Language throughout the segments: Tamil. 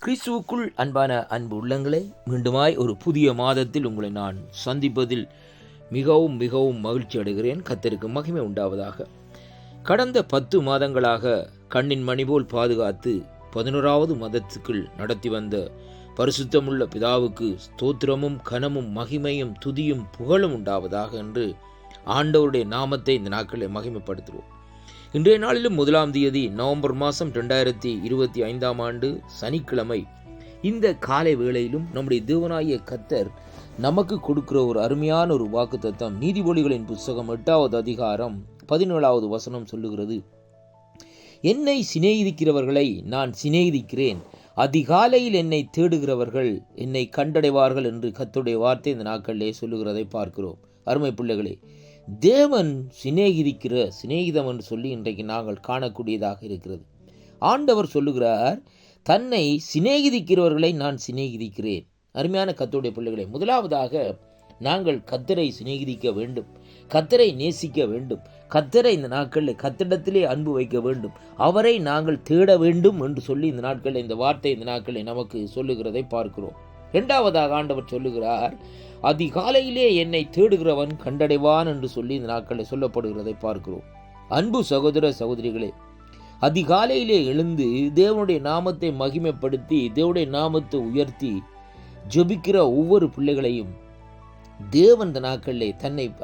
கிறிஸ்துவுக்குள் அன்பான அன்பு உள்ளங்களே, மீண்டுமாய் ஒரு புதிய மாதத்தில் உங்களை நான் சந்திப்பதில் மிகவும் மிகவும் மகிழ்ச்சி அடைகிறேன். கர்த்தருக்கு மகிமை உண்டாவதாக. கடந்த 10 மாதங்களாக கண்ணின் மணி போல் பாதுகாத்து 11வது மாதத்துக்குள் நடத்தி வந்த பரிசுத்தமுள்ள பிதாவுக்கு ஸ்தோத்திரமும் கனமும் மகிமையும் துதியும் புகழும் உண்டாவதாக என்று ஆண்டவருடைய நாமத்தை இந்த நாட்களை மகிமைப்படுத்துவோம். இன்றைய நாளிலும் 1ஆம் தேதி நவம்பர் மாதம் 2025ஆம் ஆண்டு சனிக்கிழமை இந்த காலை வேளையிலும் நம்முடைய தேவனாகிய கர்த்தர் நமக்கு கொடுக்கிற ஒரு அருமையான ஒரு வாக்குத்தத்தம். நீதிமொழிகளின் புத்தகம் 8வது அதிகாரம் 17வது வசனம் சொல்லுகிறது, என்னை சிநேகிக்கிறவர்களை நான் சிநேகிக்கிறேன், அதிகாலையில் என்னை தேடுகிறவர்கள் என்னை கண்டடைவார்கள் என்று கர்த்தருடைய வார்த்தை இந்த நாட்களிலே சொல்லுகிறதை பார்க்கிறோம். அருமை பிள்ளைகளே, தேவன் சிநேகிக்கிற சிநேகிதம் என்று சொல்லி இன்றைக்கு நாங்கள் காணக்கூடியதாக இருக்கிறது. ஆண்டவர் சொல்லுகிறார், தன்னை சிநேகிக்கிறவர்களை நான் சிநேகிக்கிறேன். அருமையான கர்த்தருடைய பிள்ளைகளை, முதலாவதாக நாங்கள் கர்த்தரை சிநேகிக்க வேண்டும், கர்த்தரை நேசிக்க வேண்டும், கர்த்தரை இந்த நாட்களில் கர்த்தரிடத்திலே அன்பு வைக்க வேண்டும், அவரை நாங்கள் தேட வேண்டும் என்று சொல்லி இந்த நாட்களில் இந்த வார்த்தை இந்த நாட்களில் நமக்கு சொல்லுகிறதை பார்க்கிறோம். இரண்டாவதாக ஆண்டவர் சொல்லுகிறார், அதிகாலையிலே என்னை தேடுகிறவன் கண்டடைவான் என்று சொல்லி இந்த நாட்களில் சொல்லப்படுகிறதை பார்க்கிறோம். அன்பு சகோதர சகோதரிகளே, அதிகாலையிலே எழுந்து தேவனுடைய நாமத்தை மகிமைப்படுத்தி தேவனுடைய நாமத்தை உயர்த்தி ஜெபிக்கிற ஒவ்வொரு பிள்ளைகளையும் தேவன் இந்த நாட்களிலே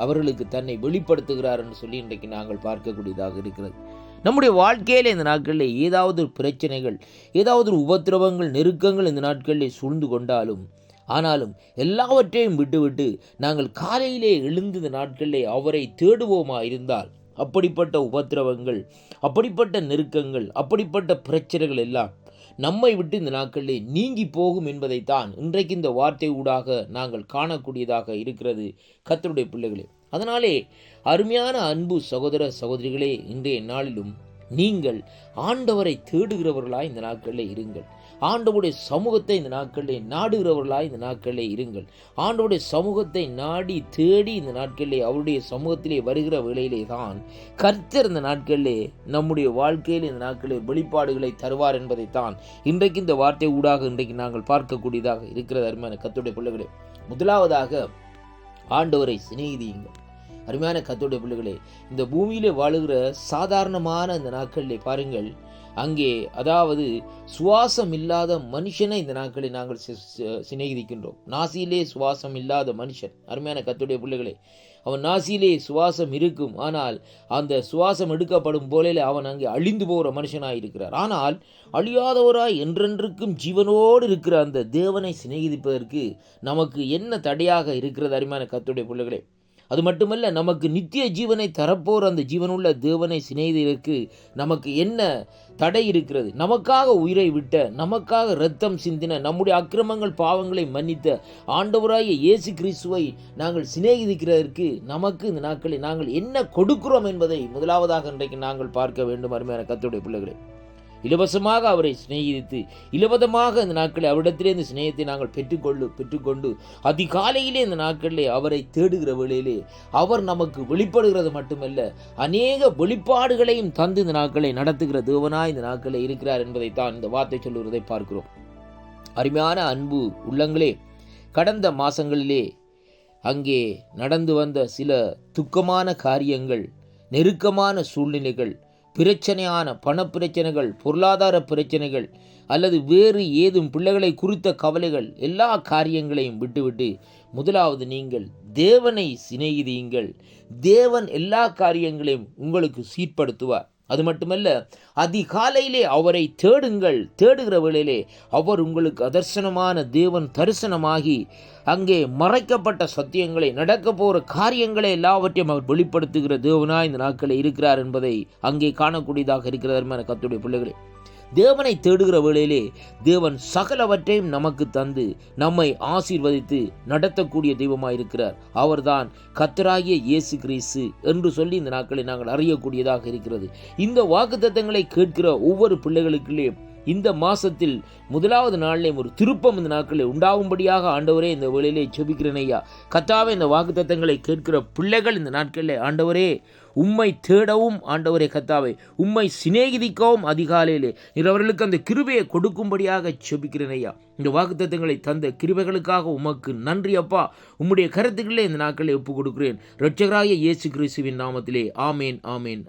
அவர்களுக்கு தன்னை வெளிப்படுத்துகிறார் என்று சொல்லி இன்றைக்கு நாங்கள் பார்க்கக்கூடியதாக இருக்கிறது. நம்முடைய வாழ்க்கையில் இந்த நாட்களில் ஏதாவது பிரச்சனைகள், ஏதாவது உபத்திரவங்கள், நெருக்கங்கள் இந்த நாட்களில் சூழ்ந்து கொண்டாலும், ஆனாலும் எல்லாவற்றையும் விட்டுவிட்டு நாங்கள் காலையிலே எழுந்து இந்த நாட்களிலே அவரை தேடுவோமா இருந்தால், அப்படிப்பட்ட உபத்திரவங்கள், அப்படிப்பட்ட நெருக்கங்கள், அப்படிப்பட்ட பிரச்சனைகள் எல்லாம் நம்மை விட்டு இந்த நாட்களிலே நீங்கி போகும் என்பதைத்தான் இன்றைக்கு இந்த வார்த்தை ஊடாக நாங்கள் காணக்கூடியதாக இருக்கிறது கர்த்தருடைய பிள்ளைகளே. அதனாலே அருமையான அன்பு சகோதர சகோதரிகளே, இன்றைய நாளிலும் நீங்கள் ஆண்டவரை தேடுகிறவர்களாய் இந்த நாட்களில் இருங்கள். ஆண்டவருடைய சமூகத்தை இந்த நாட்களிலே நாடுகிறவர்களாய் இந்த நாட்களிலே இருங்கள். ஆண்டவருடைய சமூகத்தை நாடி தேடி இந்த நாட்களிலே அவருடைய சமூகத்திலே வருகிற வேளையிலே தான் கர்த்தர் இந்த நாட்களிலே நம்முடைய வாழ்க்கையில் இந்த நாட்களிலே வெளிப்பாடுகளை தருவார் என்பதைத்தான் இன்றைக்கு இந்த வார்த்தை ஊடாக இன்றைக்கு நாங்கள் பார்க்கக்கூடியதாக இருக்கிறது. அருமையான கர்த்தருடைய பிள்ளைகளே, முதலாவதாக ஆண்டவரை சிநேகியுங்கள். அருமையான கர்த்தருடைய பிள்ளைகளே, இந்த பூமியிலே வாழுகிற சாதாரணமான இந்த நாட்களிலே பாருங்கள், அங்கே அதாவது சுவாசம் இல்லாத மனுஷனை இந்த நாட்களில் நாங்கள் சிநேகிக்கின்றோம். நாசியிலே சுவாசம் இல்லாத மனுஷன், அருமையான கர்த்தருடைய பிள்ளைகளே, அவன் நாசியிலே சுவாசம் இருக்கும், ஆனால் அந்த சுவாசம் எடுக்கப்படும் போலே அவன் அங்கே அழிந்து போகிற மனுஷனாய் இருக்கிறார். ஆனால் அழியாதவராய் என்றென்றுக்கும் ஜீவனோடு இருக்கிற அந்த தேவனை சிநேகிப்பதற்கு நமக்கு என்ன தடையாக இருக்கிறது? அருமையான கர்த்தருடைய பிள்ளைகளே, அது மட்டுமல்ல, நமக்கு நித்திய ஜீவனை தரப்போர் அந்த ஜீவனுள்ள தேவனை சிநேகிதற்கு நமக்கு என்ன தடை இருக்கிறது? நமக்காக உயிரை விட்ட, நமக்காக இரத்தம் சிந்தின, நம்முடைய அக்கிரமங்கள் பாவங்களை மன்னித்த ஆண்டவராகிய இயேசு கிறிஸ்துவை நாங்கள் சிநேகிக்கிறதற்கு நமக்கு இந்த நாட்களில் நாங்கள் என்ன கொடுக்கிறோம் என்பதை முதலாவதாக இன்றைக்கு நாங்கள் பார்க்க வேண்டும். அருமையான கர்த்தருடைய பிள்ளைகளே, இலவசமாக அவரை சிநேகித்து இலவசமாக இந்த நாட்களில் அவரிடத்திலே இந்த சிநேகத்தை நாங்கள் பெற்றுக்கொண்டு அதிகாலையிலே இந்த நாட்களிலே அவரை தேடுகிற வேளையிலே அவர் நமக்கு வெளிப்படுகிறது மட்டுமல்ல, அநேக வெளிப்பாடுகளையும் தந்து இந்த நாட்களை நடத்துகிற தேவனாய் இந்த நாட்களில் இருக்கிறார் என்பதைத்தான் இந்த வார்த்தை சொல்லுகிறதை பார்க்கிறோம். அருமையான அன்பு உள்ளங்களே, கடந்த மாதங்களிலே அங்கே நடந்து வந்த சில துக்கமான காரியங்கள், நெருக்கமான சூழ்நிலைகள், பிரச்சனையான பணப்பிரச்சனைகள், பொருளாதார பிரச்சனைகள் அல்லது வேறு ஏதும் பிள்ளைகளை குறித்த கவலைகள், எல்லா காரியங்களையும் விட்டுவிட்டு முதலாவது நீங்கள் தேவனை சிநேகியுங்கள். தேவன் எல்லா காரியங்களையும் உங்களுக்கு சீர்படுத்துவார். அது மட்டுமல்ல, அதிகாலையிலே அவரை தேடுங்கள். தேடுகிற வேளையிலே அவர் உங்களுக்கு அதர்சனமான தேவன் தரிசனமாகி அங்கே மறைக்கப்பட்ட சத்தியங்களை, நடக்க போகிற காரியங்களை எல்லாவற்றையும் அவர் வெளிப்படுத்துகிற தேவனாய் இந்த நாட்களில் இருக்கிறார் என்பதை அங்கே காணக்கூடியதாக இருக்கிற கர்த்தருடைய பிள்ளைகளே, தேவனை தேடுகிற வேளையிலே தேவன் சகலவற்றையும் நமக்கு தந்து நம்மை ஆசீர்வதித்து நடத்தக்கூடிய தெய்வமாயிருக்கிறார். அவர்தான் கர்த்தராகிய இயேசு கிறிஸ்து என்று சொல்லி இந்த நாட்களை நாங்கள் அறியக்கூடியதாக இருக்கிறது. இந்த வாக்குத்தத்தங்களை கேட்கிற ஒவ்வொரு பிள்ளைகளுக்குள்ளே இந்த மாசத்தில் முதலாவது நாளிலே ஒரு திருப்பம் இந்த நாட்களில் உண்டாகும்படியாக ஆண்டவரே இந்த வேளையிலே ஜெபிக்கிறேன் ஐயா. கர்த்தாவே, இந்த வாக்குத்தத்தங்களை கேட்கிற பிள்ளைகள் இந்த நாட்களிலே ஆண்டவரே உம்மை தேடவும் ஆண்டவரே கர்த்தாவே உம்மை சிநேகிதிக்கவும் அதிகாலையிலே அவர்களுக்கு அந்த கிருபையை கொடுக்கும்படியாக ஜெபிக்கிறேன் ஐயா. இந்த வாக்குத்தத்தங்களை தந்த கிருபைகளுக்காக உமக்கு நன்றி அப்பா. உம்முடைய கருத்துக்களே இந்த நாட்களை ஒப்புக் கொடுக்கிறேன். இரட்சகராகிய இயேசு கிறிஸ்துவின் நாமத்திலே ஆமேன், ஆமேன்.